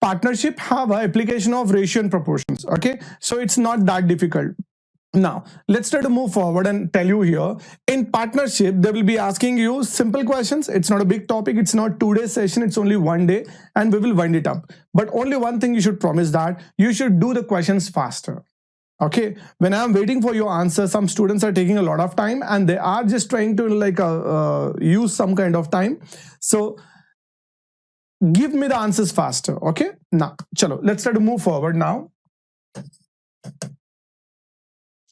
partnership have a application of ratio and proportions. Okay, so it's not that difficult. Now let's try to move forward and tell you here, in partnership they will be asking you simple questions. It's not a big topic, it's not 2-day session, it's only 1 day, and we will wind it up. But only one thing you should promise, that you should do the questions faster. Okay, when I'm waiting for your answer, some students are taking a lot of time and they are just trying to like use some kind of time. So give me the answers faster. Okay, now chalo, let's try to move forward now.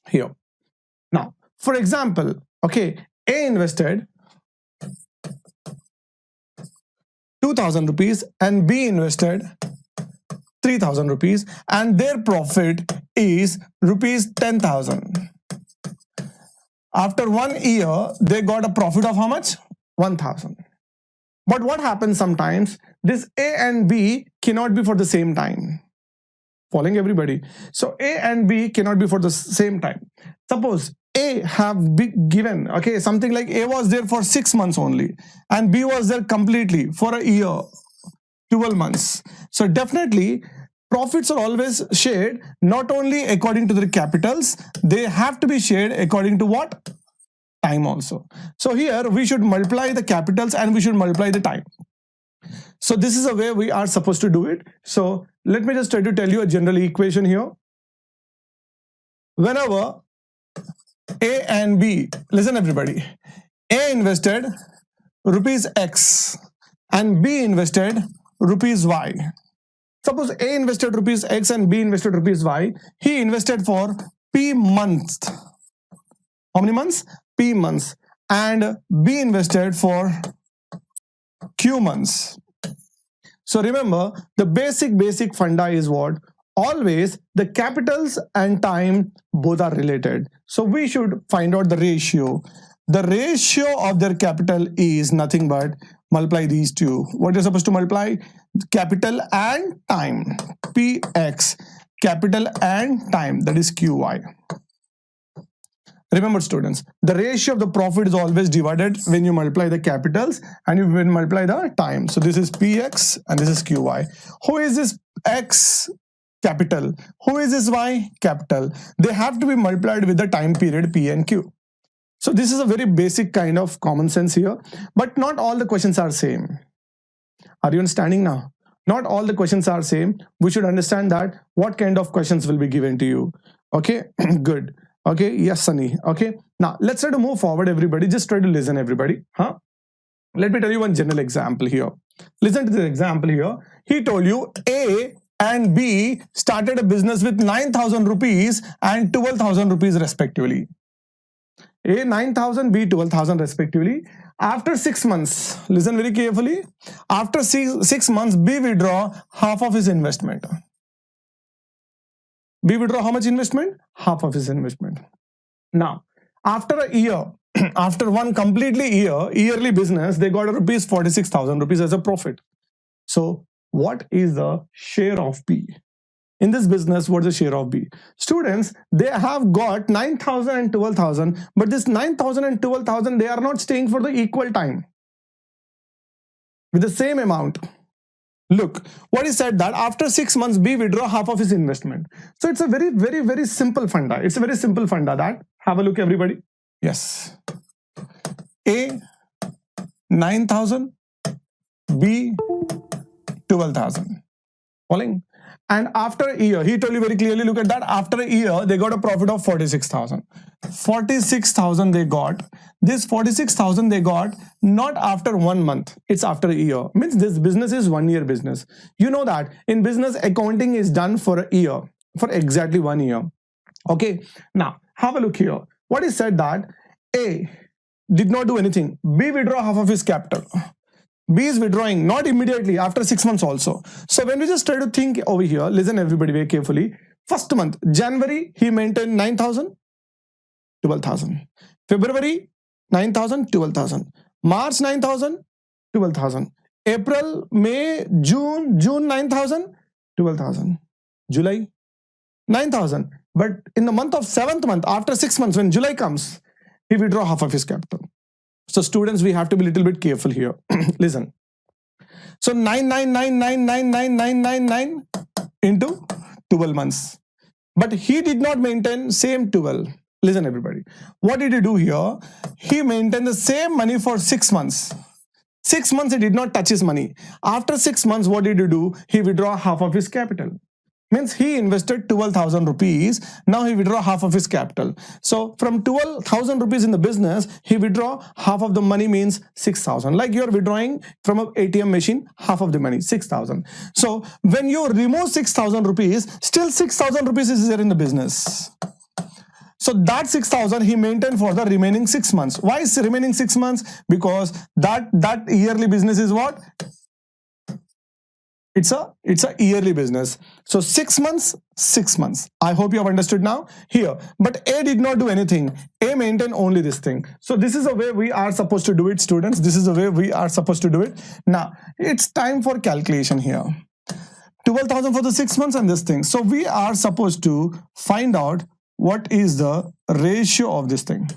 Here now, for example, okay, A invested 2,000 rupees and B invested 3,000 rupees, and their profit is rupees 10,000. After 1 year they got a profit of how much? 1,000. But what happens sometimes, this A and B cannot be for the same time. Following everybody? So A and B cannot be for the same time. Suppose A have been given, okay, something like A was there for 6 months only and B was there completely for a year, 12 months. So definitely profits are always shared not only according to the capitals, they have to be shared according to what? Time also. So here we should multiply the capitals and we should multiply the time. So this is the way we are supposed to do it. So let me just try to tell you a general equation here. Whenever A and B, listen everybody, A invested rupees X and B invested rupees Y. Suppose A invested rupees X and B invested rupees Y. He invested for P months. How many months? P months. And B invested for Q months. So remember, the basic funda is what? Always the capitals and time both are related. So we should find out the ratio. The ratio of their capital is nothing but multiply these two. What you're supposed to multiply? Capital and time. Px, capital and time, that is Qy. Remember students, the ratio of the profit is always divided when you multiply the capitals and you will multiply the time. So this is Px and this is Qy. Who is this X? Capital. Who is this Y? Capital. They have to be multiplied with the time period P and Q. So this is a very basic kind of common sense here, but not all the questions are same. Are you understanding now? Not all the questions are same. We should understand that what kind of questions will be given to you. Okay, good. Okay, yes, Sunny. Okay, now let's try to move forward, everybody. Just try to listen, everybody. Let me tell you one general example here. Listen to the example here. He told you A and B started a business with 9,000 rupees and 12,000 rupees respectively. A 9,000, B 12,000 respectively. After 6 months, listen very carefully. After 6 months, B withdraw half of his investment. B withdraw how much investment? Half of his investment. Now, after a year, after one completely yearly business, they got rupees 46,000 rupees as a profit. So what is the share of B? In this business, what's the share of B? Students, they have got 9,000 and 12,000, but this 9,000 and 12,000, they are not staying for the equal time with the same amount. Look, what he said that after 6 months, B withdraw half of his investment. So it's a very simple funda. It's a very simple funda that, have a look everybody. Yes. A, 9,000, B, 12,000. Following? And after a year, he told you very clearly, look at that. After a year, they got a profit of 46,000. 46,000 they got. This 46,000 they got not after 1 month. It's after a year. Means this business is 1 year business. You know that in business, accounting is done for a year, for exactly 1 year. Okay. Now, have a look here. What is said that A did not do anything. B withdraw half of his capital. B is withdrawing not immediately, after 6 months also. So when we just try to think over here, listen everybody very carefully. First month, January, he maintained 9,000, 12,000. February, 9,000, 12,000. March, 9,000, 12,000. April, May, June, 9,000, 12,000. July, 9,000. But in the month of 7th month, after 6 months, when July comes, he withdraw half of his capital. So students, we have to be a little bit careful here. Listen, So 999999999 into 12 months. But he did not maintain same 12. Listen everybody. What did he do here? He maintained the same money for 6 months. 6 months he did not touch his money. After 6 months, what did he do? He withdraw half of his capital. Means he invested 12,000 rupees. Now he withdraw half of his capital. So from 12,000 rupees in the business, he withdraw half of the money, means 6,000. Like you're withdrawing from an ATM machine, half of the money, 6,000. So when you remove 6,000 rupees, still 6,000 rupees is there in the business. So that 6,000 he maintained for the remaining 6 months. Why is remaining 6 months? Because that yearly business is what? It's a yearly business. So 6 months, 6 months. I hope you have understood now here. But A did not do anything. A maintained only this thing. So this is the way we are supposed to do it, students. This is the way we are supposed to do it. Now it's time for calculation here. 12,000 for the 6 months and this thing. So we are supposed to find out what is the ratio of this thing.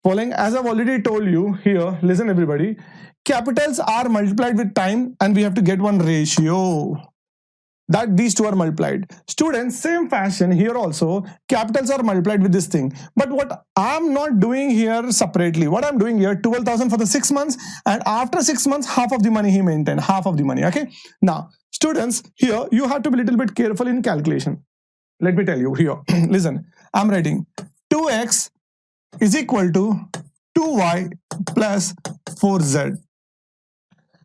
Following, as I've already told you here, listen everybody, capitals are multiplied with time and we have to get one ratio that these two are multiplied. Students, same fashion here also, capitals are multiplied with this thing. But what I'm not doing here separately, what I'm doing here, 12,000 for the 6 months, and after 6 months, half of the money he maintained, half of the money, okay? Now, students, here you have to be a little bit careful in calculation. Let me tell you here, listen, I'm writing 2x is equal to 2y plus 4z.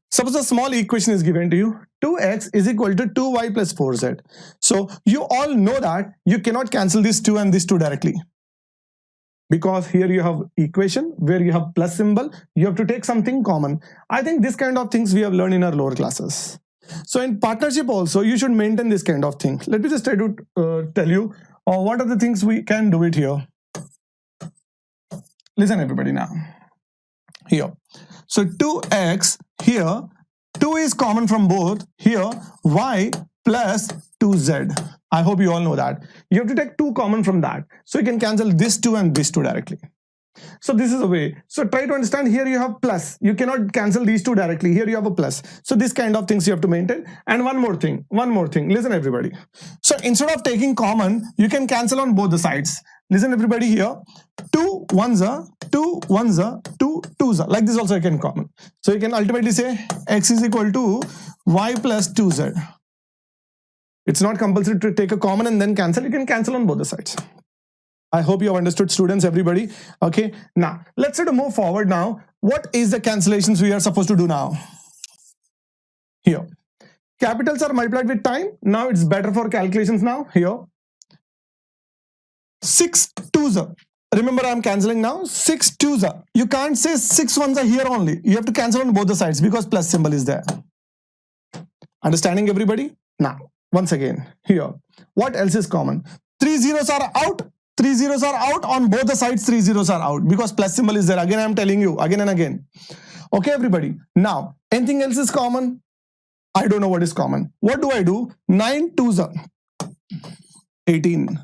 Suppose a small equation is given to you, 2x is equal to 2y plus 4z. So you all know that you cannot cancel this 2 and this 2 directly. Because here you have equation where you have plus symbol, you have to take something common. I think this kind of things we have learned in our lower classes. So in partnership also, you should maintain this kind of thing. Let me just try to tell you what are the things we can do it here. Listen everybody now. Here. So 2x here, 2 is common from both. Here, y plus 2z. I hope you all know that. You have to take 2 common from that. So you can cancel this 2 and this 2 directly. So this is a way. So try to understand, here you have plus. You cannot cancel these 2 directly. Here you have a plus. So this kind of things you have to maintain. And one more thing. Listen everybody. So instead of taking common, you can cancel on both the sides. Listen everybody here. 2 1s are 2 1s are 2 2s are. Like this also you can common. So you can ultimately say x is equal to y plus 2z. It's not compulsory to take a common and then cancel. You can cancel on both the sides. I hope you have understood, students, everybody. Okay, now let's try to move forward now. What is the cancellations we are supposed to do now? Here, capitals are multiplied with time. Now it's better for calculations now. Here, 6 2s are. Remember, I'm cancelling now. 6 2s are. You can't say 6 1s are here only. You have to cancel on both the sides because plus symbol is there. Understanding, everybody? Now, once again, here, what else is common? 3 zeros are out. 3 zeros are out on both the sides. 3 zeros are out because plus symbol is there. Again, I'm telling you again and again. Okay, everybody. Now, anything else is common? I don't know what is common. What do I do? 9 2s are 18.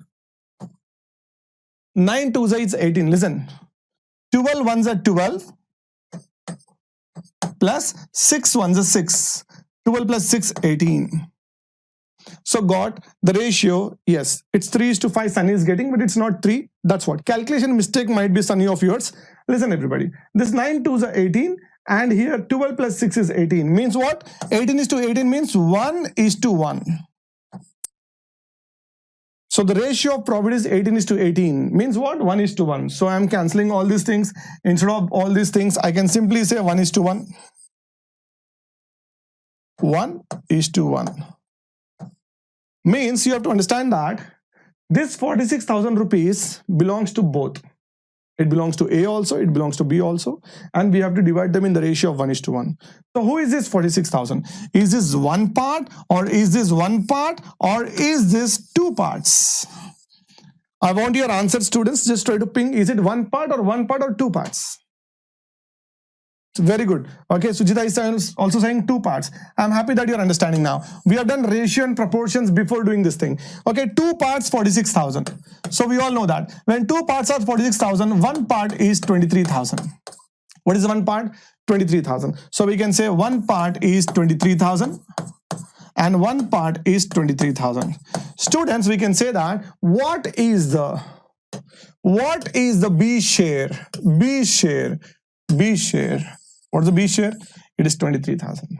9 2s is 18. Listen, 12 1s are 12 plus 6 1s are 6. 12 plus 6 18. So got the ratio, yes, it's 3:5 Sunny is getting, but it's not 3. That's what. Calculation mistake might be Sunny of yours. Listen everybody, this 9 2s are 18 and here 12 plus 6 is 18. Means what? 18:18 means 1:1. So the ratio of probability is 18:18. Means what? 1:1. So I'm cancelling all these things. Instead of all these things, I can simply say 1:1. 1:1. Means you have to understand that this 46,000 rupees belongs to both. It belongs to A also, it belongs to B also, and we have to divide them in the ratio of 1:1. So who is this 46,000? Is this one part, or is this one part, or is this 2 parts? I want your answer, students. Just try to ping. Is it one part or 2 parts? Very good. Okay, Sujita is also saying 2 parts. I'm happy that you're understanding now. We have done ratio and proportions before doing this thing. Okay, 2 parts 46,000. So we all know that when 2 parts are 46,000, 1 part is 23,000. What is one part? 23,000. So we can say one part is 23,000 and one part is 23,000. Students, we can say that what is the B share? B share. What's the B share? It is 23,000.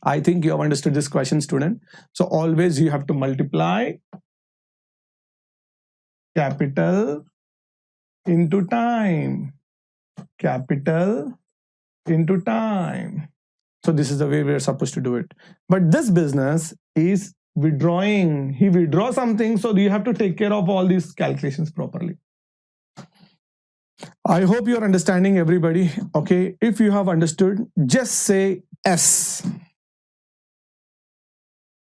I think you have understood this question, student. So always you have to multiply capital into time. Capital into time. So this is the way we are supposed to do it. But this business is withdrawing. He withdraws something, so you have to take care of all these calculations properly. I hope you are understanding, everybody. Okay, if you have understood, just say S.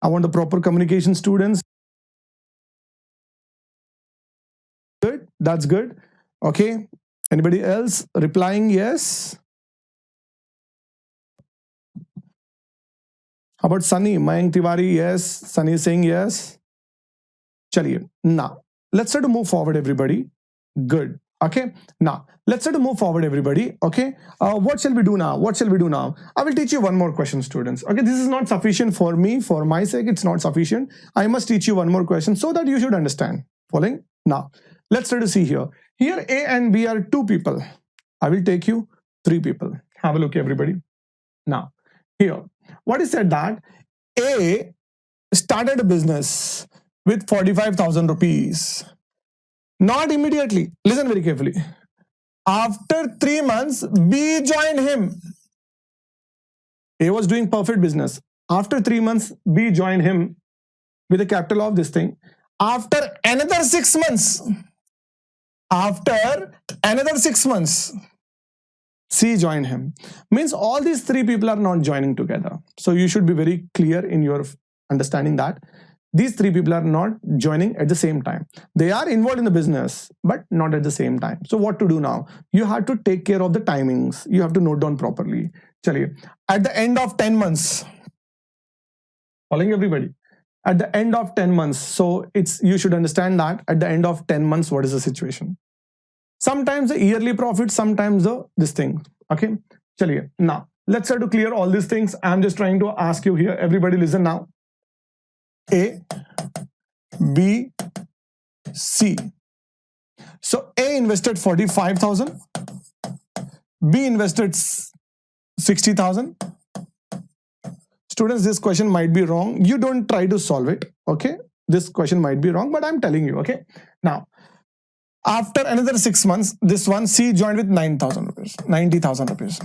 I want the proper communication, students. Good, that's good. Okay, anybody else replying yes? How about Sunny? Mayank Tiwari, yes. Sunny is saying yes. Chaliye. Now, let's try to move forward, everybody. Good. Okay. Now, let's try to move forward, everybody. Okay. What shall we do now? I will teach you one more question, students. Okay. This is not sufficient for me. For my sake, it's not sufficient. I must teach you one more question so that you should understand. Following? Now, let's try to see here. Here, A and B are two people. I will take you three people. Have a look, everybody. Now, here. What is said that A started a business with 45,000 rupees. Not immediately. Listen very carefully. After 3 months, B joined him. A was doing perfect business. After 3 months, B joined him with a capital of this thing. After another 6 months, C joined him. Means all these three people are not joining together. So you should be very clear in your understanding that these three people are not joining at the same time. They are involved in the business, but not at the same time. So what to do now? You have to take care of the timings. You have to note down properly. Chaliye. At the end of 10 months, following everybody, at the end of 10 months, so you should understand that at the end of 10 months, what is the situation? Sometimes the yearly profit, sometimes this thing. Okay. Chaliye. Now, let's try to clear all these things. I'm just trying to ask you here. Everybody listen now. A, B, C. So A invested 45,000. B invested 60,000. Students, this question might be wrong. You don't try to solve it. Okay. This question might be wrong, but I'm telling you. Okay. Now, after another 6 months, this one C joined with 90,000 rupees.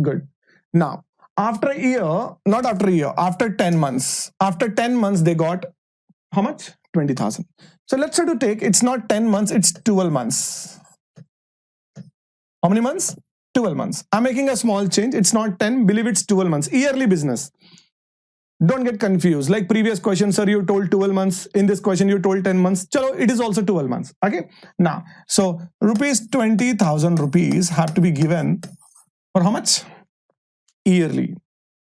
Good. Now, after a year, not after a year, after 10 months. After 10 months, they got how much? 20,000. So let's try to take, it's not 10 months, it's 12 months. How many months? 12 months. I'm making a small change. It's not 10, believe it's 12 months. Yearly business. Don't get confused. Like previous question, sir, you told 12 months. In this question, you told 10 months. Chalo, it is also 12 months. Okay. Now, so rupees 20,000 rupees have to be given for how much? Yearly.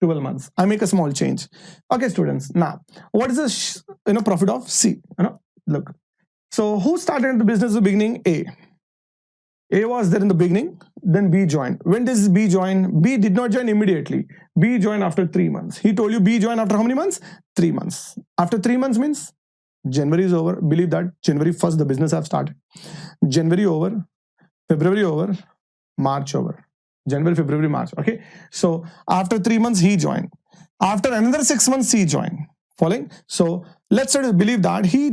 12 months. I make a small change. Okay, students. Now, what is the profit of C? Look. So who started the business at the beginning? A. A was there in the beginning, then B joined. When does B join? B did not join immediately. B joined after 3 months. He told you B joined after how many months? 3 months. After 3 months means January is over. Believe that January 1st the business have started. January over, February over, March over. January, February, March. Okay. So after 3 months he joined. After another 6 months he joined. Following? So let's try to believe that he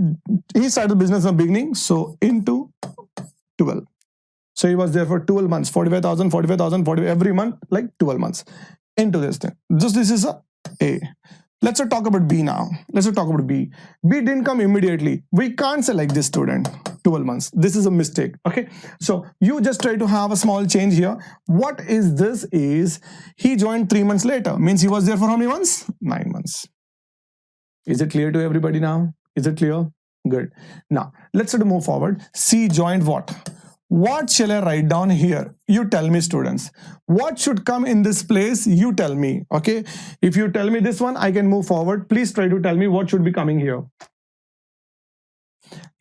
started the business in the beginning. So into 12. So he was there for 12 months, 45,000, 45,000, 40 every month, like 12 months into this thing. This is A. Let's talk about B now. Let's talk about B. B didn't come immediately. We can't say like this, student, 12 months. This is a mistake. Okay. So you just try to have a small change here. What is this is he joined 3 months later. Means he was there for how many months? 9 months. Is it clear to everybody now? Is it clear? Good. Now let's try to move forward. C joined what? What shall I write down here? You tell me, students. What should come in this place? You tell me. Okay. If you tell me this one, I can move forward. Please try to tell me what should be coming here.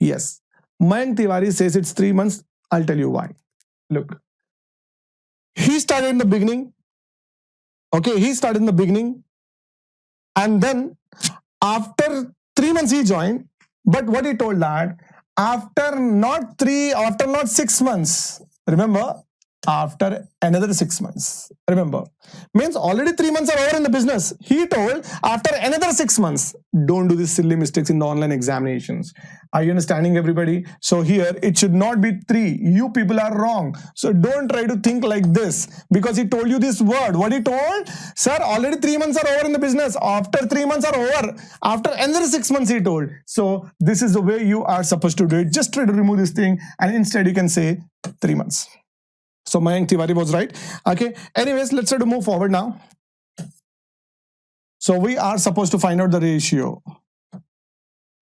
Yes. Mayank Tiwari says it's 3 months. I'll tell you why. Look. He started in the beginning. Okay, he started in the beginning. And then after 3 months he joined. But what he told that after not 6 months, remember, after another 6 months, remember, means already 3 months are over in the business. He told after another 6 months, don't do these silly mistakes in the online examinations. Are you understanding, everybody? So here it should not be 3. You people are wrong. So don't try to think like this, because he told you this word. What he told? Sir, already 3 months are over in the business. After 3 months are over. After another 6 months, he told. So this is the way you are supposed to do it. Just try to remove this thing, and instead you can say 3 months. So Mayank Tiwari was right. Okay. Anyways, let's try to move forward now. So we are supposed to find out the ratio.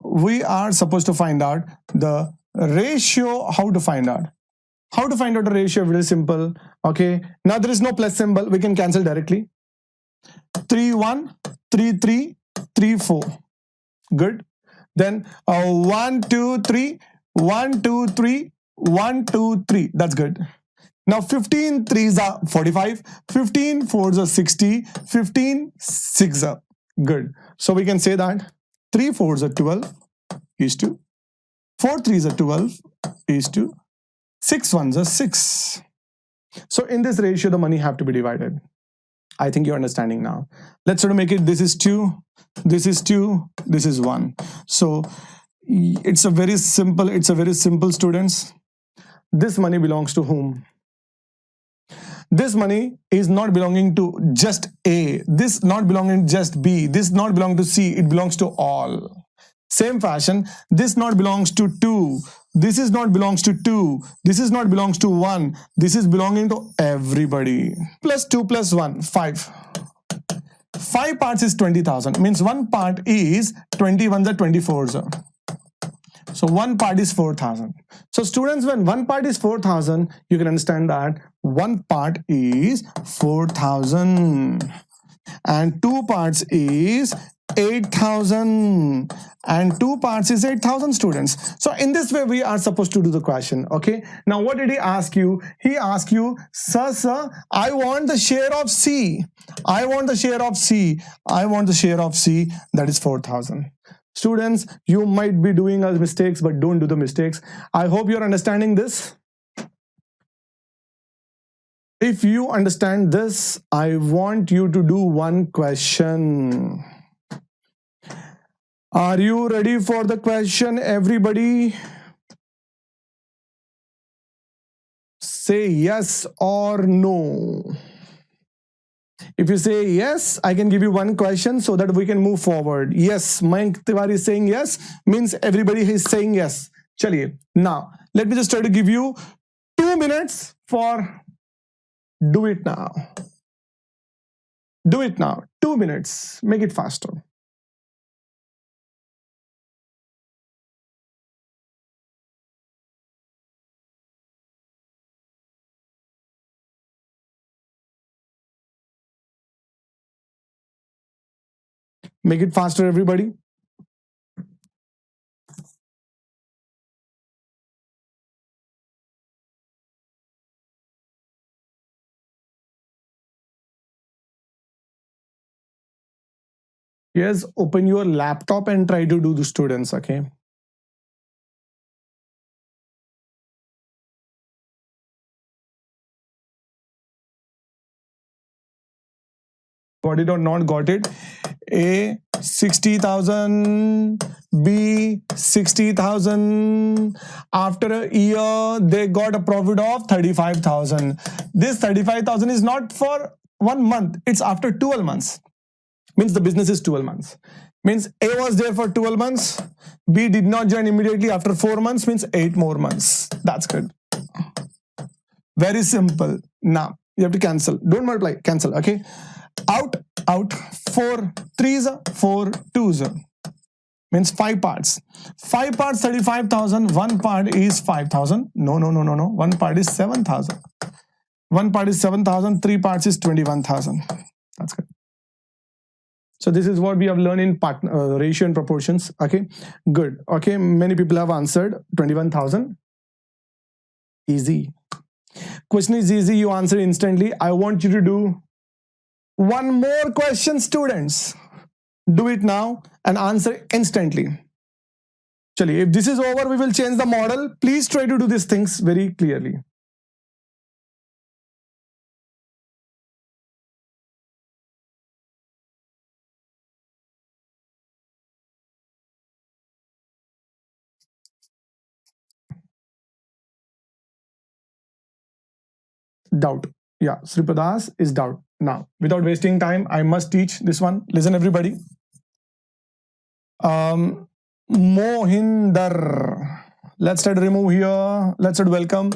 We are supposed to find out the ratio. How to find out? How to find out the ratio? Very simple. Okay. Now there is no plus symbol. We can cancel directly. 3, 1, 3, 3, 3, 4. Good. Then 1, 2, 3, 1, 2, 3, 1, 2, 3. That's good. Now 15 3s are 45, 15 4s are 60, 15 6s are good. So we can say that 3 4s are 12 is to 4 3s are 12 is to 6 1s are 6. So in this ratio, the money have to be divided. I think you're understanding now. Let's sort of make it, this is 2, this is 2, this is 1. So it's a very simple, students. This money belongs to whom? This money is not belonging to just A. This not belonging to just B. This not belong to C. It belongs to all. Same fashion, this not belongs to 2. This is not belongs to 2. This is not belongs to 1. This is belonging to everybody. Plus 2 plus 1, 5. 5 parts is 20,000. Means one part is 21s are 24s. So one part is 4,000. So students, when one part is 4,000, you can understand that one part is 4,000 and 2 parts is 8,000 and 2 parts is 8,000, students. So in this way, we are supposed to do the question. Okay. Now, what did he ask you? He asked you, sir, I want the share of C. I want the share of C. I want the share of C. That is 4,000. Students, you might be doing mistakes, but don't do the mistakes. I hope you're understanding this. If you understand this, I want you to do one question. Are you ready for the question, everybody? Say yes or no. If you say yes, I can give you one question so that we can move forward. Yes, Mayank Tiwari is saying yes, means everybody is saying yes. Chaliye. Now, let me just try to give you 2 minutes for do it now. Do it now. 2 minutes. Make it faster. Make it faster, everybody. Yes, open your laptop and try to do the students, okay? Got it or not got it? A 60,000, B 60,000. After a year, they got a profit of 35,000. This 35,000 is not for 1 month. It's after 12 months. Means the business is 12 months. Means A was there for 12 months. B did not join immediately after 4 months. Means 8 more months. That's good. Very simple. Now, you have to cancel. Don't multiply. Cancel. Okay. Out. 4 3s, 4 2s. Means 5 parts. 5 parts 35,000. 1 part is 5,000. No. 1 part is 7,000. 1 part is 7,000. 3 parts is 21,000. That's good. So this is what we have learned in ratio and proportions. Okay, good. Okay, many people have answered 21,000. Easy. Question is easy. You answer instantly. I want you to do one more question, students. Do it now and answer instantly. Chali, if this is over, we will change the model. Please try to do these things very clearly. Doubt. Yeah, Sripadas is doubt. Now, without wasting time, I must teach this one. Listen, everybody. Mohinder. Let's try to remove here. Let's try to welcome.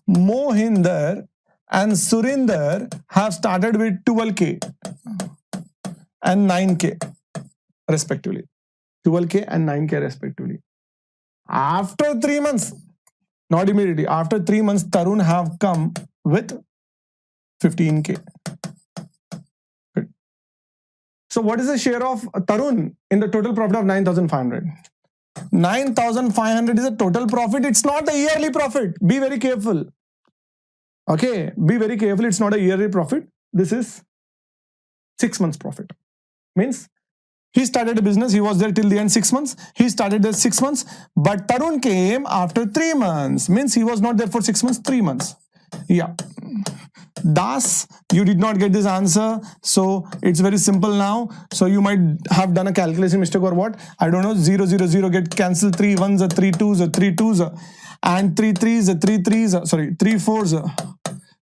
Mohinder and Surinder have started with 12K and 9K respectively. 12K and 9K respectively. After 3 months, not immediately, after 3 months, Tarun have come with 15K. Good. So what is the share of Tarun in the total profit of 9,500? 9,500 is a total profit. It's not a yearly profit. Be very careful. Okay, be very careful. It's not a yearly profit. This is 6 months profit. Means he started a business. He was there till the end 6 months. He started there 6 months. But Tarun came after 3 months. Means he was not there for 6 months, 3 months. Yeah. Das, you did not get this answer. So it's very simple now. So you might have done a calculation mistake or what. I don't know. 0, 0, 0 get cancelled. 3 1s are 3 2s are 3 2s are, and 3 3s are 3 3s are, sorry, 3 4s are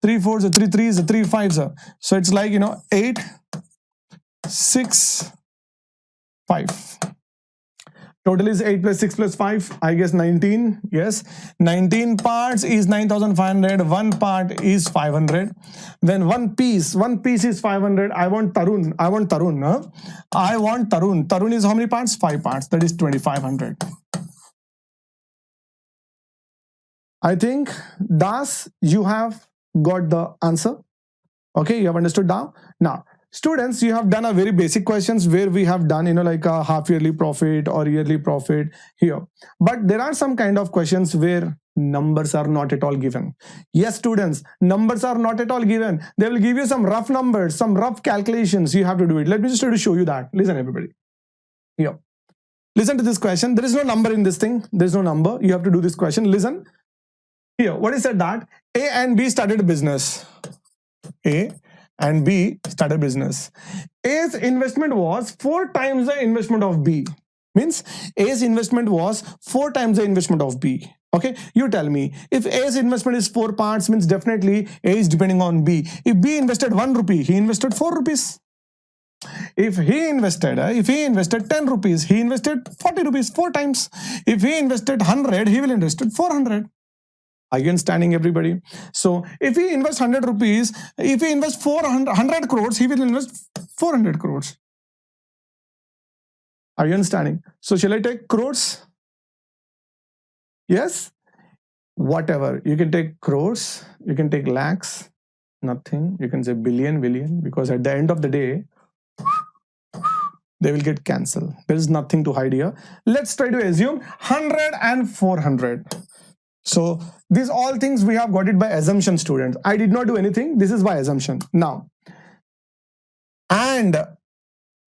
3 4s are 3 3s are 3 5s are. So it's like, 8 6 5. Total is 8 plus 6 plus 5, I guess 19. Yes, 19 parts is 9,500. One part is 500. Then one piece is 500. I want Tarun. I want Tarun. Tarun is how many parts? 5 parts. That is 2,500. I think, Das, you have got the answer. Okay, you have understood now. Now, students, you have done a very basic questions where we have done, like a half yearly profit or yearly profit here. But there are some kind of questions where numbers are not at all given. Yes, students, numbers are not at all given. They will give you some rough numbers, some rough calculations. You have to do it. Let me just try to show you that. Listen, everybody. Here. Listen to this question. There is no number in this thing. There is no number. You have to do this question. Listen. Here, what is said that A and B started a business. A and B started business. A's investment was 4 times the investment of B. Means A's investment was 4 times the investment of B. Okay, you tell me, if A's investment is 4 parts, means definitely A is depending on B. If B invested 1 rupee, he invested 4 rupees. If he invested 10 rupees, he invested 40 rupees 4 times. If he invested 100, he will invested 400. Are you understanding, everybody? So if he invests 100 rupees, if he invests 400 crores, he will invest 400 crores. Are you understanding? So shall I take crores? Yes? Whatever. You can take crores, you can take lakhs, nothing. You can say billion, because at the end of the day, they will get cancelled. There is nothing to hide here. Let's try to assume 100 and 400. So these all things we have got it by assumption, students. I did not do anything. This is by assumption. Now, and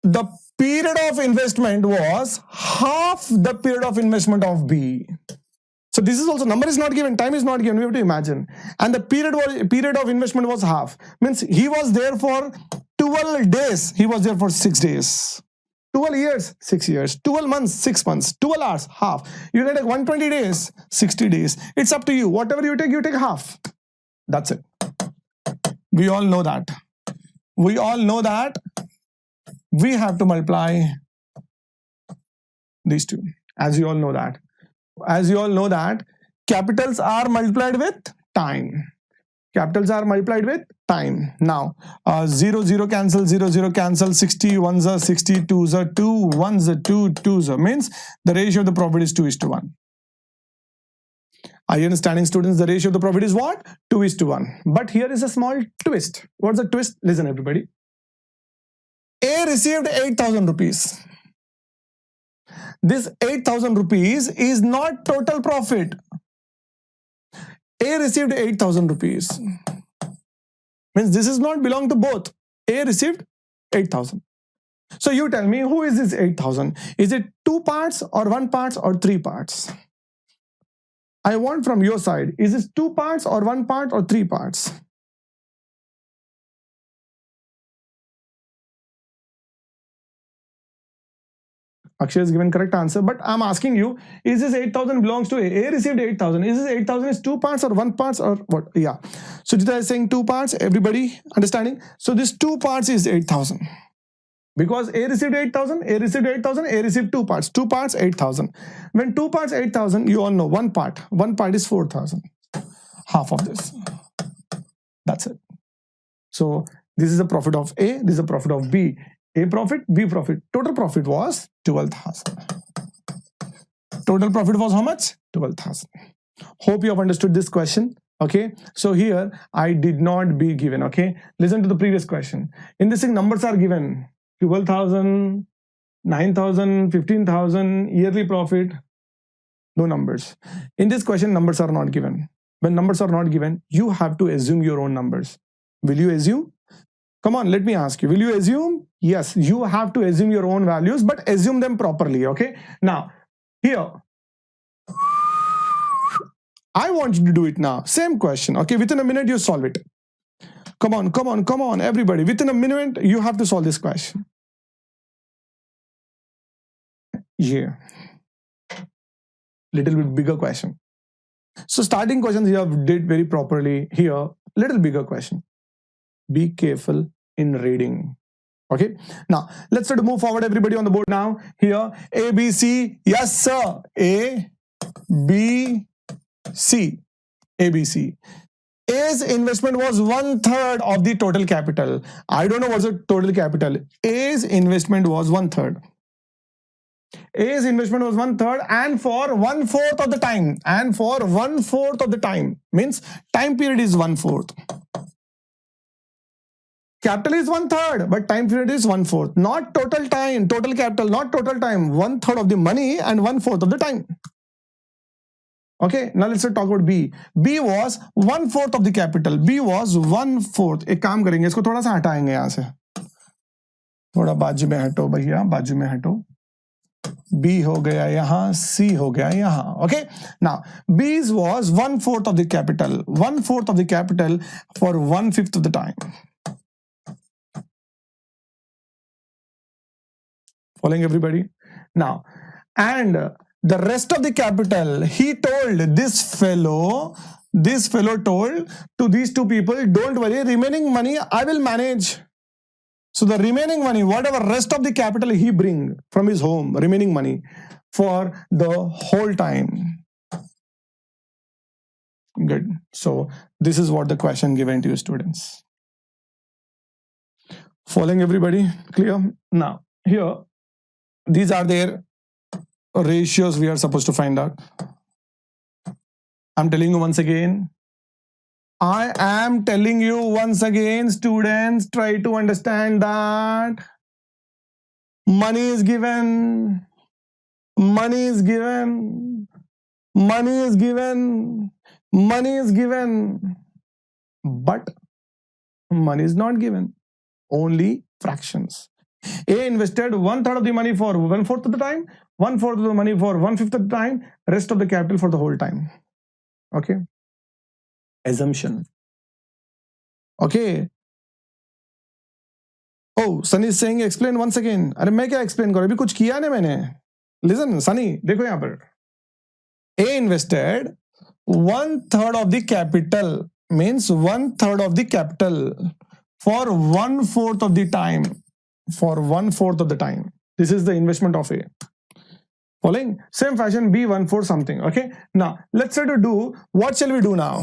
the period of investment was half the period of investment of B. So this is also, number is not given, time is not given. We have to imagine. And the period of investment was half. Means he was there for 12 days. He was there for 6 days. 12 years, 6 years. 12 months, 6 months. 12 hours, half. You can take 120 days, 60 days. It's up to you. Whatever you take half. That's it. We all know that. We all know that we have to multiply these two. As you all know that. As you all know that capitals are multiplied with time. Capitals are multiplied with time. Now, 0, 0 cancel, 0, 0 cancel, 60 1s are 60, 2s are 2, 1s are 2, 2s are, means the ratio of the profit is 2:1. Are you understanding, students? The ratio of the profit is what? 2:1. But here is a small twist. What's the twist? Listen, everybody. A received 8,000 rupees. This 8,000 rupees is not total profit. A received 8,000 rupees. Means this is not belong to both. A received 8,000. So you tell me, who is this 8,000? Is it 2 parts or 1 parts or 3 parts? I want from your side, is this 2 parts or 1 part or 3 parts? Akshay has given correct answer, but I'm asking you, is this 8,000 belongs to A? A received 8,000. Is this 8,000 is 2 parts or 1 parts or what? Yeah. Sujita is saying 2 parts. Everybody understanding? So this 2 parts is 8,000. Because A received 8,000, A received 8,000, A received 2 parts. 2 parts, 8,000. When 2 parts, 8,000, you all know 1 part. 1 part is 4,000. Half of this. That's it. So this is the profit of A. This is the profit of B. A profit, B profit. Total profit was 12,000. Total profit was how much? 12,000. Hope you have understood this question. Okay. So here I did not be given. Okay. Listen to the previous question. In this thing, numbers are given. 12,000, 9,000, 15,000, yearly profit, no numbers. In this question, numbers are not given. When numbers are not given, you have to assume your own numbers. Will you assume? Come on, let me ask you. Will you assume? Yes, you have to assume your own values, but assume them properly. Okay. Now, here, I want you to do it now. Same question. Okay. Within a minute, you solve it. Come on, come on, come on, everybody. Within a minute, you have to solve this question. Yeah. Little bit bigger question. So starting questions you have did very properly. Here, little bigger question. Be careful in reading. Okay. Now, let's try to move forward, everybody on the board now. Here, A, B, C. Yes, sir. A, B, C. A, B, C. A's investment was 1/3 of the total capital. I don't know what's the total capital. A's investment was 1/3. A's investment was 1/3 and for 1/4 of the time. And for 1/4 of the time. Means time period is 1/4. Capital is 1/3, but time period is 1/4. Not total time, total capital, not total time. 1/3 of the money and 1/4 of the time. Okay, now let's talk about B. B was 1/4 of the capital. B was 1/4. एक काम करेंगे, इसको थोड़ा सा हटाएंगे यहाँ से. थोड़ा बाजू में हटो भैया, बाजू में हटो. B हो गया यहाँ, C हो गया यहाँ. Okay, now B's was 1/4 of the capital. 1/4 of the capital for 1/5 of the time. Following everybody? Now, and the rest of the capital, he told this fellow told to these two people, don't worry, remaining money I will manage. So the remaining money, whatever rest of the capital he bring from his home, remaining money for the whole time. Good. So this is what the question given to you, students. Following everybody? Clear? Now, here, these are their ratios we are supposed to find out. I'm telling you once again. I am telling you once again, students, try to understand that money is given, money is given, money is given, money is given, but money is not given, only fractions. A invested 1/3 of the money for 1/4 of the time, 1/4 of the money for 1/5 of the time, rest of the capital for the whole time. Okay. Assumption. Okay. Oh, Sunny is saying explain once again. अरे मैं क्या explain करूँ? अभी कुछ किया नहीं मैंने. Listen, Sunny, देखो यहाँ पर. A invested 1/3 of the capital, means 1/3 of the capital for 1/4 of the time. For 1/4 of the time. This is the investment of A. Following? Same fashion, B 1/4 something. Okay. Now, let's try to do, what shall we do now?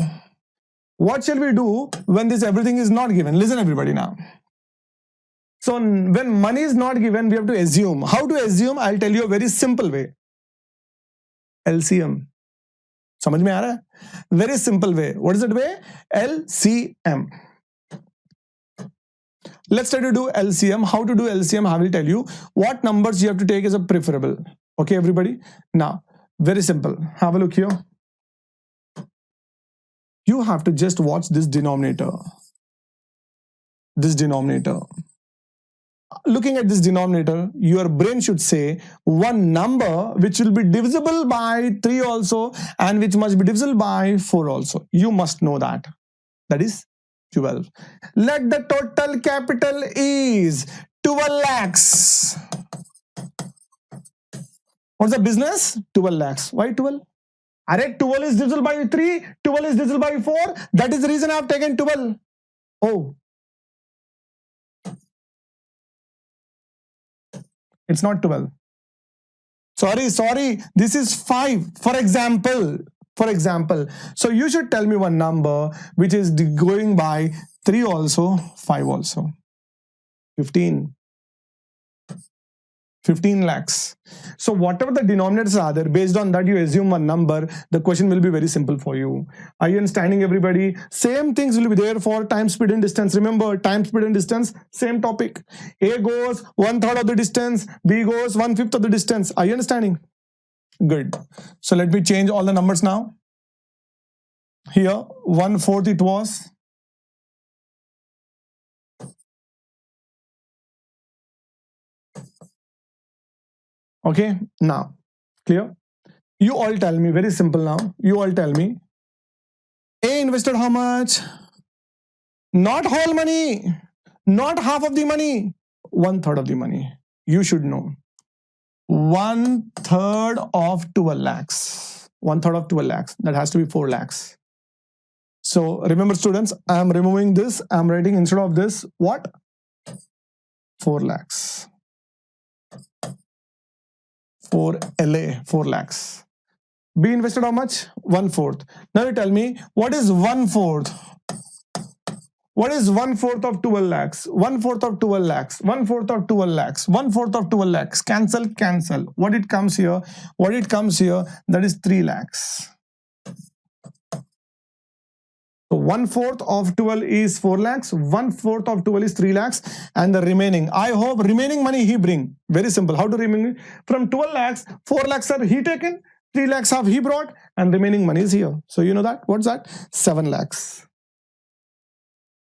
What shall we do when this everything is not given? Listen everybody now. So, when money is not given, we have to assume. How to assume? I'll tell you a very simple way. LCM. समझ में आ रहा है? Very simple way. What is that way? LCM. Let's try to do LCM. How to do LCM? I will tell you what numbers you have to take as a preferable. Okay, everybody. Now, very simple. Have a look here. You have to just watch this denominator. This denominator. Looking at this denominator, your brain should say one number which will be divisible by 3 also and which must be divisible by 4 also. You must know that. That is 12. Let the total capital is 12 lakhs. What's the business? 12 lakhs. Why 12? Array 12 is divisible by 3, 12 is divisible by 4. That is the reason I have taken 12. Oh. It's not 12. Sorry. This is 5. For example. So you should tell me one number which is going by 3 also, 5 also. 15 lakhs. So whatever the denominators are there, based on that you assume one number, the question will be very simple for you. Are you understanding, everybody? Same things will be there for time, speed and distance. Remember, time, speed and distance, same topic. A goes 1/3 of the distance, B goes 1/5 of the distance. Are you understanding? Good. So let me change all the numbers now. Here 1/4 it was. Okay, now, clear? You all tell me, very simple now. You all tell me. A invested how much? Not whole money, not half of the money, 1/3 of the money. You should know. 1/3 of 12 lakhs. 1/3 of 12 lakhs. That has to be 4 lakhs. So remember, students, I am removing this. I am writing instead of this, what? 4 lakhs. 4 LA, 4 lakhs. B invested how much? 1/4. Now you tell me, what is 1/4? What is 1/4 of 12 lakhs? 1/4 of 12 lakhs. 1/4 of 12 lakhs. 1/4 of 12 lakhs. Cancel. What it comes here? That is 3 lakhs. So 1/4 of 12 is 4 lakhs. 1/4 of 12 is 3 lakhs. And the remaining, I hope remaining money he bring. Very simple. How to remaining? From 12 lakhs, 4 lakhs are he taken, 3 lakhs have he brought, and remaining money is here. So you know that. What's that? 7 lakhs.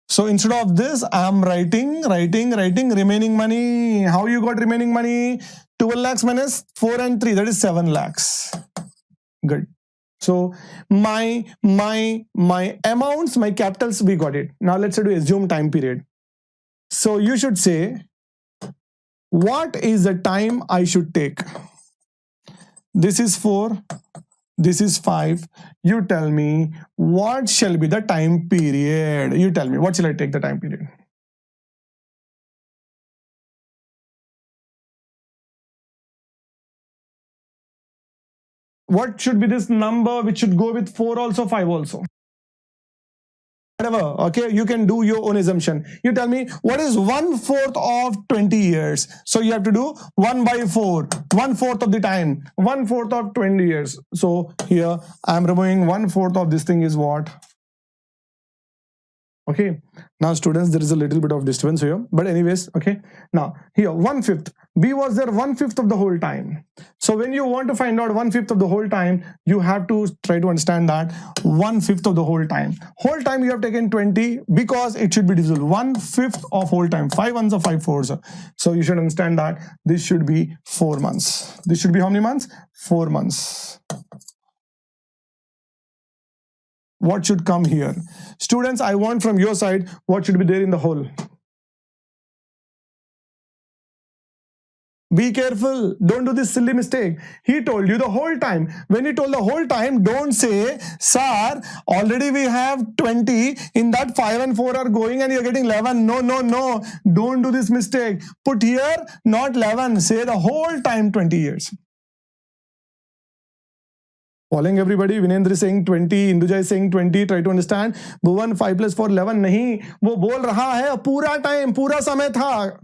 So instead of this, I am writing remaining money. How you got remaining money? 12 lakhs minus 4 and 3, that is 7 lakhs. Good. So my amounts, my capitals, we got it. Now let's do assume time period. So you should say, what is the time I should take? This is 4, this is 5. You tell me, what shall be the time period? You tell me, what shall I take the time period? What should be this number which should go with 4 also, 5 also? Whatever, okay, you can do your own assumption. You tell me, what is 1/4 of 20 years? So you have to do 1/4, 1/4 of the time, 1/4 of 20 years. So here I am removing 1/4 of this thing is what? Okay, now students, there is a little bit of disturbance here, but anyways, okay, now here 1/5. B was there 1/5 of the whole time. So when you want to find out 1/5 of the whole time, you have to try to understand that 1/5 of the whole time. Whole time you have taken 20 because it should be divisible. 1/5 of whole time. 5 ones or 5 fours. So you should understand that this should be 4 months. This should be how many months? 4 months. What should come here? Students, I want from your side, what should be there in the whole? Be careful. Don't do this silly mistake. He told you the whole time. When he told the whole time, don't say, sir, already we have 20. In that 5 and 4 are going and you're getting 11. No. Don't do this mistake. Put here, not 11. Say the whole time 20 years. Following everybody, Vinendra is saying 20, Induja is saying 20. Try to understand. Bhuvan 5 plus 4, 11. नहीं, वो बोल रहा है पूरा time, पूरा समय था.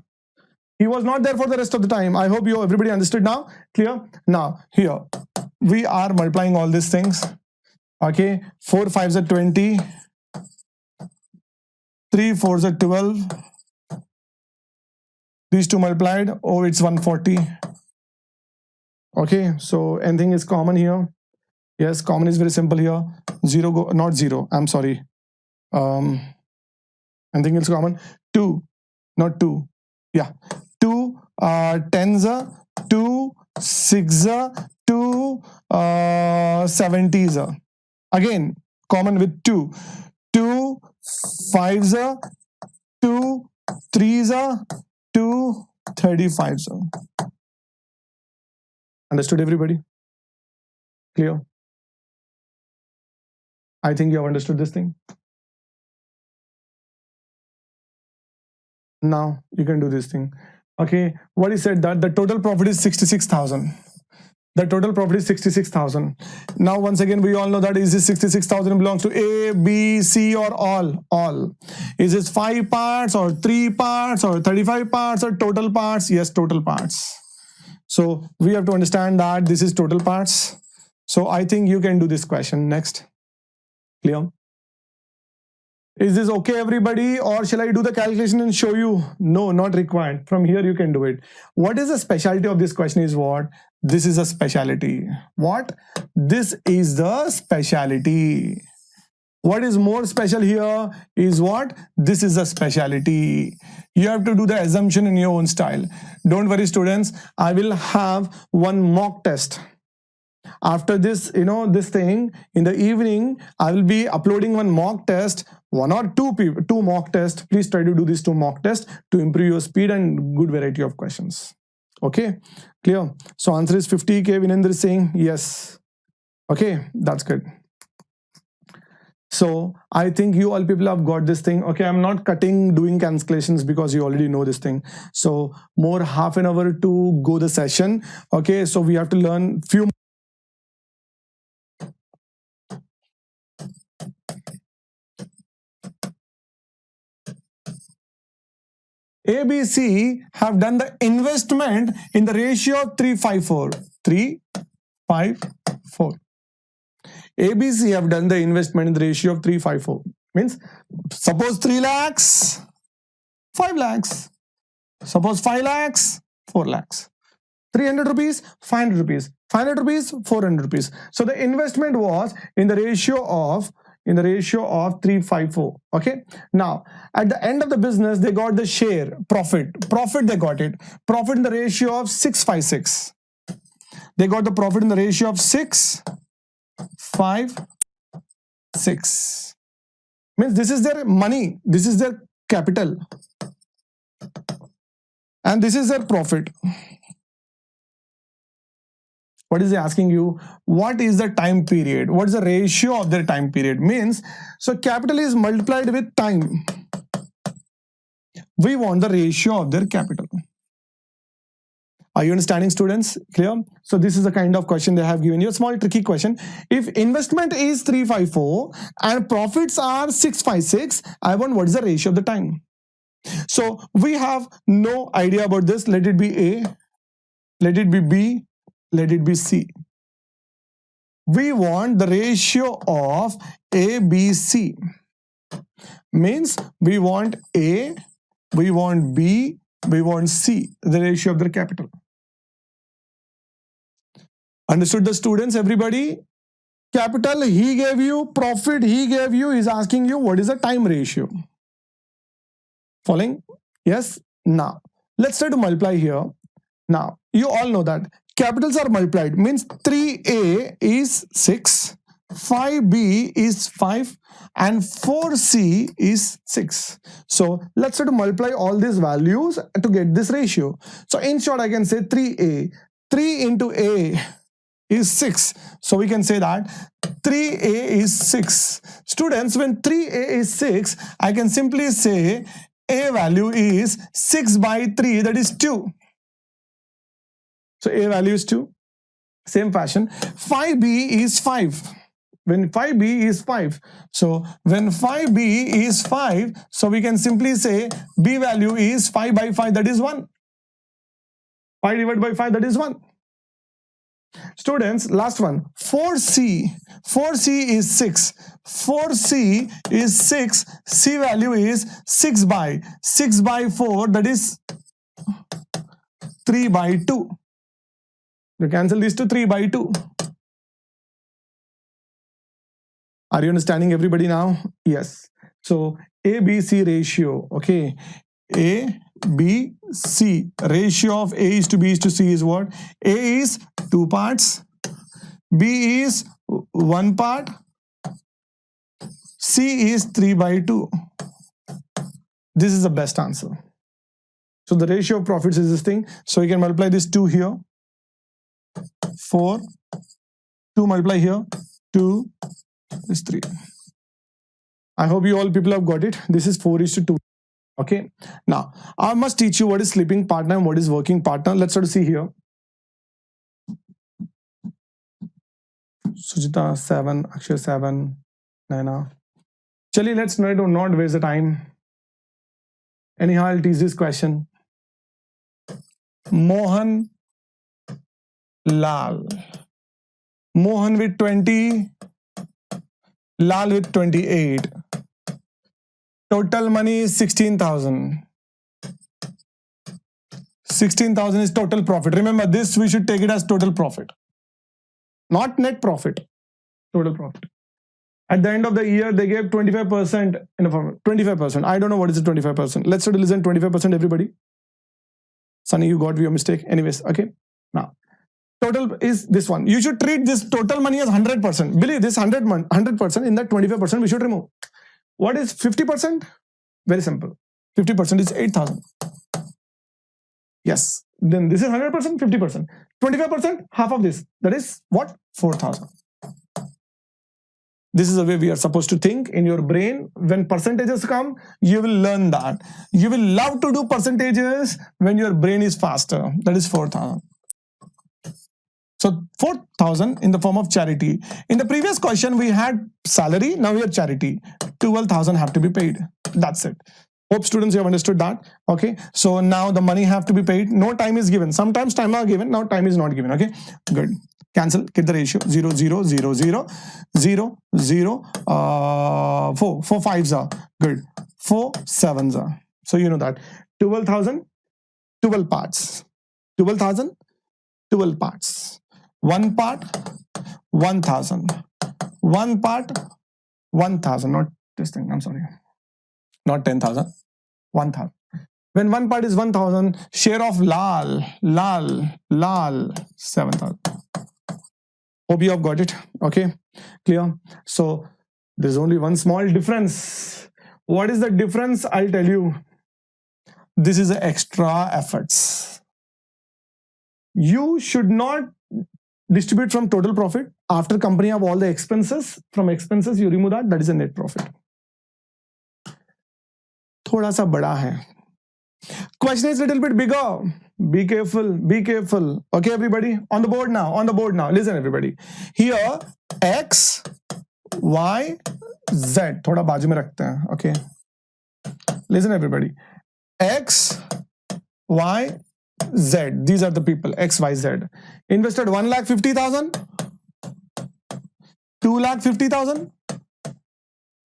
He was not there for the rest of the time. I hope everybody understood now. Clear? Now, here, we are multiplying all these things. Okay, 4 5s are 20. 3 4s are 12. These two multiplied. Oh, it's 140. Okay, so anything is common here. Yes, common is very simple here. 0 go, not 0. I'm sorry. Anything else common? 2, not 2. Yeah, 2 tens are 2 6 2 70s. Again, common with 2. 2 5s 2 3s 2 35s. Understood, everybody? Clear? I think you have understood this thing. Now you can do this thing. Okay, what he said that the total profit is 66,000. The total profit is 66,000. Now once again we all know that is this 66,000 belongs to A, B, C or all? All. Is this 5 parts or 3 parts or 35 parts or total parts? Yes, total parts. So we have to understand that this is total parts. So I think you can do this question next. Clear? Is this okay, everybody, or shall I do the calculation and show you? No, not required. From here you can do it. What is the specialty of this question is what? This is a specialty. What? This is the specialty. What is more special here is what? This is a specialty. You have to do the assumption in your own style. Don't worry, students. I will have one mock test. After this, this thing, in the evening, I will be uploading one mock test, one or two mock tests. Please try to do these 2 mock tests to improve your speed and good variety of questions. Okay, clear? So answer is 50K. Vinendra is saying yes. Okay, that's good. So I think you all people have got this thing. Okay, I'm not doing cancellations because you already know this thing. So more half an hour to go the session. Okay, so we have to learn few. ABC have done the investment in the ratio of 354. 354. ABC have done the investment in the ratio of 354. Means suppose 3 lakhs, 5 lakhs. Suppose 5 lakhs, 4 lakhs. 300 rupees, 500 rupees. 500 rupees, 400 rupees. So the investment was in the ratio of 354. Okay, now at the end of the business they got the share profit they got it, profit in the ratio of 656. They got the profit in the ratio of 656. Means this is their money, this is their capital, and this is their profit. What is he asking you? What is the time period? What is the ratio of their time period? Means, so capital is multiplied with time. We want the ratio of their capital. Are you understanding, students? Clear? So this is the kind of question they have given you. A small tricky question. If investment is 354 and profits are 656, I want what is the ratio of the time. So we have no idea about this. Let it be A, let it be B, let it be C. We want the ratio of A, B, C. Means we want A, we want B, we want C, the ratio of their capital. Understood the students, everybody? Capital he gave you, profit he gave you, is asking you what is the time ratio. Following? Yes? Now, let's try to multiply here. Now, you all know that capitals are multiplied, means 3A is 6, 5B is 5, and 4C is 6. So let's try to multiply all these values to get this ratio. So in short, I can say 3A. 3 into A is 6. So we can say that 3A is 6. Students, when 3A is 6, I can simply say A value is 6 by 3, that is 2. So A value is 2. Same fashion. 5B is 5. When 5B is 5. So when 5B is 5, so we can simply say B value is 5 by 5, that is 1. 5 divided by 5, that is 1. Students, last one. 4C. 4C is 6. 4C is 6. C value is 6 by 4, that is 3 by 2. You cancel these to 3 by 2. Are you understanding everybody now? Yes. So ABC ratio, okay. ABC ratio of A is to B is to C is what? A is 2 parts, B is 1 part, C is 3/2. This is the best answer. So the ratio of profits is this thing. So you can multiply this 2 here, 4, 2 multiply here, 2 is 3. I hope you all people have got it. This is 4:2. Okay. Now, I must teach you what is sleeping partner and what is working partner. Let's sort of see here. Sujita 7, Akshay 7, Naina. Chali, let's try to not waste the time. Anyhow, I'll teach this question. Mohan Lal. Mohan with 20, Lal with 28. Total money is 16,000. 16,000 is total profit. Remember, this we should take it as total profit, not net profit. Total profit. At the end of the year, they gave 25% in a form. 25%. I don't know what is the 25%. Let's try to listen. 25%, everybody. Sunny, you got your mistake. Anyways, okay. Now, total is this one. You should treat this total money as 100%. Believe this 100%. In that 25%, we should remove. What is 50%? Very simple. 50% is 8,000. Yes. Then this is 100%, 50%. 25%, half of this. That is what? 4,000. This is the way we are supposed to think in your brain. When percentages come, you will learn that. You will love to do percentages when your brain is faster. That is 4,000. So 4,000 in the form of charity. In the previous question, we had salary. Now we have charity. 12,000 have to be paid. That's it. Hope students, you have understood that. Okay. So now the money have to be paid. No time is given. Sometimes time are given. Now time is not given. Okay. Good. Cancel. Get the ratio. 0, 0, 0, 0, 0, 0, 4. 4 5s are. Good. 4 7s are. So you know that. 12,000, 12 parts. 12,000, 12 parts. 1 part, 1,000. 1 part, 1,000. Not this thing. I'm sorry. Not 10,000. 1,000. When 1 part is 1,000, share of Lal, 7,000. Hope you have got it. Okay. Clear? So there's only one small difference. What is the difference? I'll tell you. This is the extra efforts. You should not distribute from total profit. After company have all the expenses, from expenses you remove that. That is a net profit. थोड़ा सा बड़ा है. Question is a little bit bigger. Be careful. Be careful. Okay, everybody. On the board now. On the board now. Listen, everybody. Here, X, Y, Z. थोड़ा बाजू में रखते हैं. Okay. Listen, everybody. X, Y, Z. These are the people. X, Y, Z. Invested 1,50,000, 2,50,000,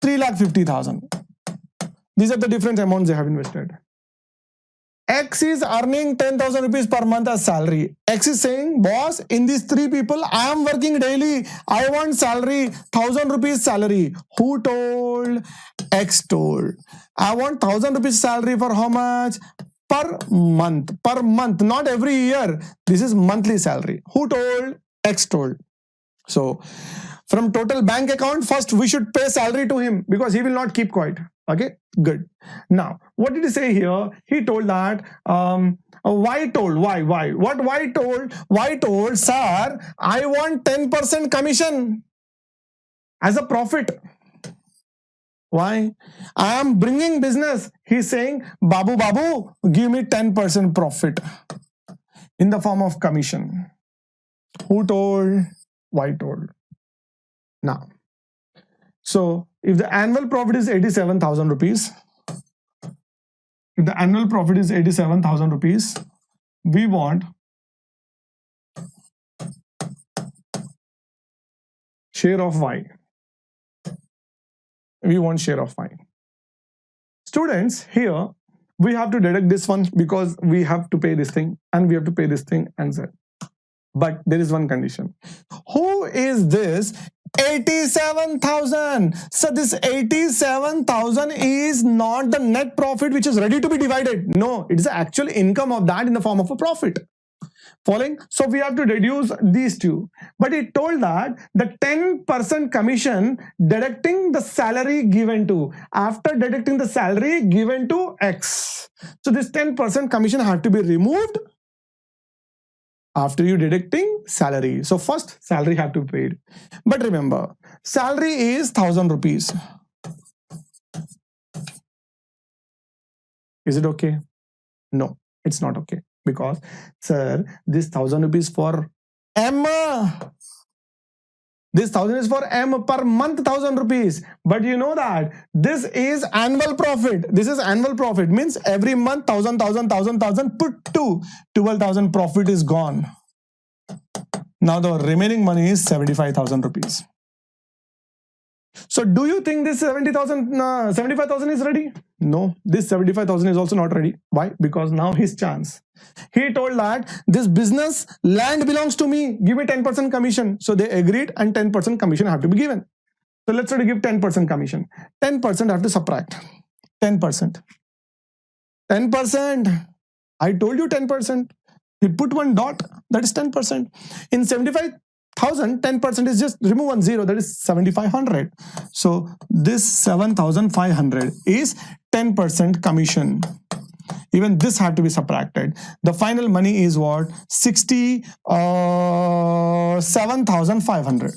3,50,000. These are the different amounts they have invested. X is earning 10,000 rupees per month as salary. X is saying, boss, in these 3 people, I am working daily. I want salary, 1,000 rupees salary. Who told? X told. I want 1,000 rupees salary for how much? Per month. Per month, not every year. This is monthly salary. Who told? X told. So, from total bank account, first we should pay salary to him because he will not keep quiet. Okay, good. Now, what did he say here? He told that, Y told, why? What Y told? Y told, sir, I want 10% commission as a profit. Why? I am bringing business. He's saying, Babu, give me 10% profit in the form of commission. Who told? Y told. Now, so if the annual profit is 87,000 rupees, if the annual profit is 87,000 rupees, we want share of Y. We want share of Y. Students, here we have to deduct this one because we have to pay this thing and we have to pay this thing and Z. But there is one condition. Who is this 87,000. So this 87,000 is not the net profit which is ready to be divided. No, it is the actual income of that in the form of a profit. Following? So we have to deduce these two. But it told that the 10% commission deducting the salary given to, after deducting the salary given to X. So this 10% commission have to be removed after you deducting salary. So first salary have to be paid. But remember, salary is 1,000 rupees. Is it okay? No, it's not okay. Because, sir, this 1,000 rupees for M. This 1,000 is for M per month, 1,000 rupees. But you know that this is annual profit. This is annual profit. Means every month, 1,000, 1,000, put to 12,000 profit is gone. Now the remaining money is 75,000 rupees. So do you think this 75,000 is ready? No, this 75,000 is also not ready. Why? Because now his chance. He told that this business land belongs to me. Give me 10% commission. So they agreed and 10% commission have to be given. So let's try to give 10% commission. 10% have to subtract. 10%. 10%. I told you 10%. We put one dot. That is 10%. In 75,000, 10% is just remove one zero. That is 7,500. So this 7,500 is 10% commission. Even this had to be subtracted. The final money is what? 67,500.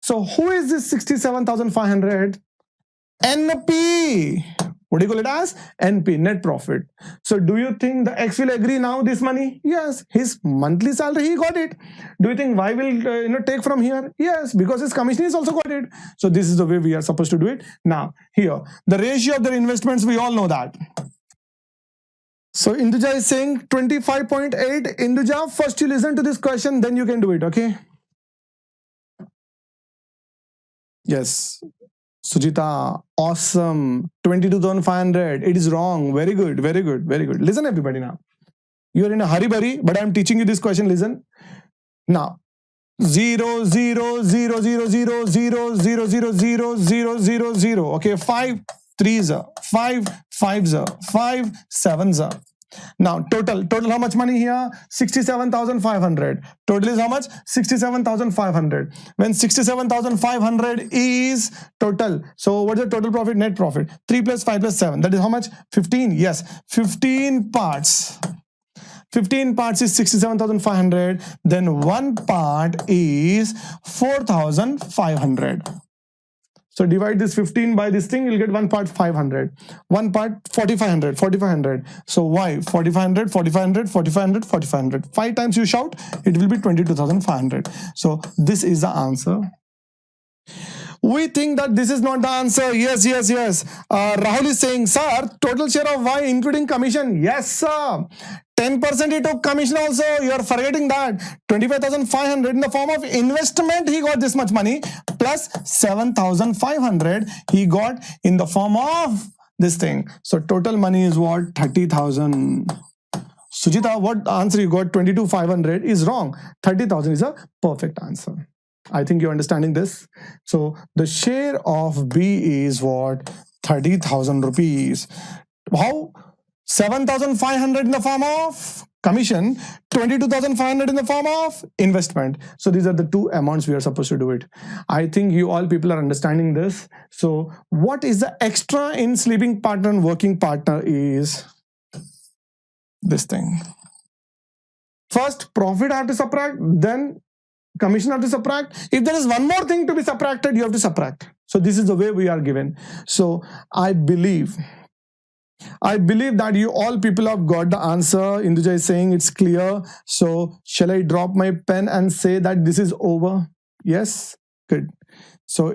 So who is this 67,500? NP. What do you call it as? NP, net profit. So do you think the X will agree now this money? Yes. His monthly salary, he got it. Do you think Y will take from here? Yes, because his commission is also got it. So this is the way we are supposed to do it. Now here, the ratio of their investments, we all know that. So Induja is saying 25.8. Induja, first you listen to this question, then you can do it, okay? Yes. Sujita, awesome. 22,500. It is wrong. Very good, very good, very good. Listen, everybody now. You are in a hurry, but I am teaching you this question. Listen. Now, 0, 0, 0, 0, 0, 0, 0, 0, 0, 0, 0, 0. Okay, 5 3s, 5 5s, 5 7s. Now, total how much money here? 67,500. Total is how much? 67,500. When 67,500 is total, so what is the total profit? Net profit. 3 plus 5 plus 7. That is how much? 15. Yes, 15 parts. 15 parts is 67,500. Then one part is 4,500. So divide this 15 by this thing, you'll get one part 500. One part 4,500, 4,500. So why? 4,500, 4,500, 4,500, 4,500. 5 times you shout, it will be 22,500. So this is the answer. We think that this is not the answer. Yes, yes, yes. Rahul is saying, sir, total share of Y including commission. Yes, sir. 10% he took commission also. You are forgetting that. 25,500 in the form of investment, he got this much money. Plus 7,500 he got in the form of this thing. So total money is what? 30,000. Sujita, what answer you got? 22,500 is wrong. 30,000 is a perfect answer. I think you're understanding this. So the share of B is what? 30,000 rupees. How? 7,500 in the form of commission, 22,500 in the form of investment. So these are the two amounts we are supposed to do it. I think you all people are understanding this. So what is the extra in sleeping partner and working partner is this thing. First, profit I have to subtract, then commission have to subtract. If there is one more thing to be subtracted, you have to subtract. So this is the way we are given. So I believe that you all people have got the answer. Induja is saying it's clear. So shall I drop my pen and say that this is over? Yes? Good. So